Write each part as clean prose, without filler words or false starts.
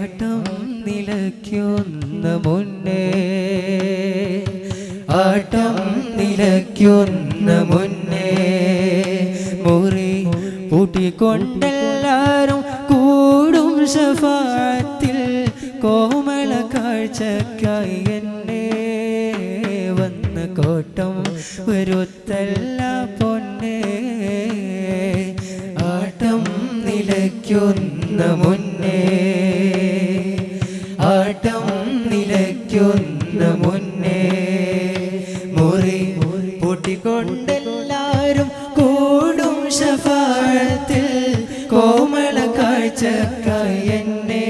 ആട്ടം നിലയ്ക്കുന്ന മുന്നേ ആട്ടം നിലയ്ക്കുന്ന മുന്നേ മുറി പൂട്ടിക്കൊണ്ടെല്ലാരും കൂടും ശഫാഅത്തിൽ കോമള കാഴ്ചക്കായി എന്നെ വന്ന് കോട്ടം വരുത്തല്ല പൊന്നേ ആട്ടം നിലയ്ക്കുന്ന മുന്നേ ആട്ടം നിലയ്ക്കുന്ന മുന്നേ മുറി പൂട്ടിക്കൊണ്ടെല്ലാരും കൂടും ശഫാഅത്തിൽ കോമള കാഴ്ചക്കായി എന്നെ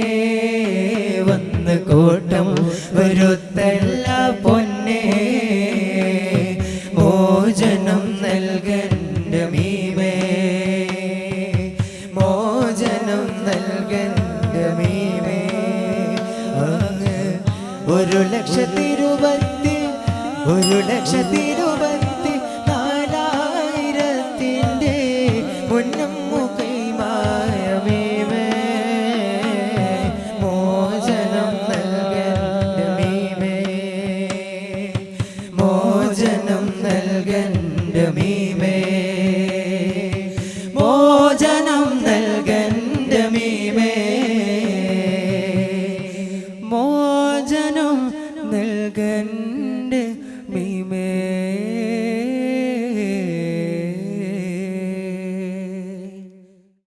വന്ന് കോട്ടം വരുത്തല്ല പൊന്നേ മോചനം നൽകണ്ട മീമേ മോചനം നൽകണ്ട മീമേ അങ്ങ് 1,20,000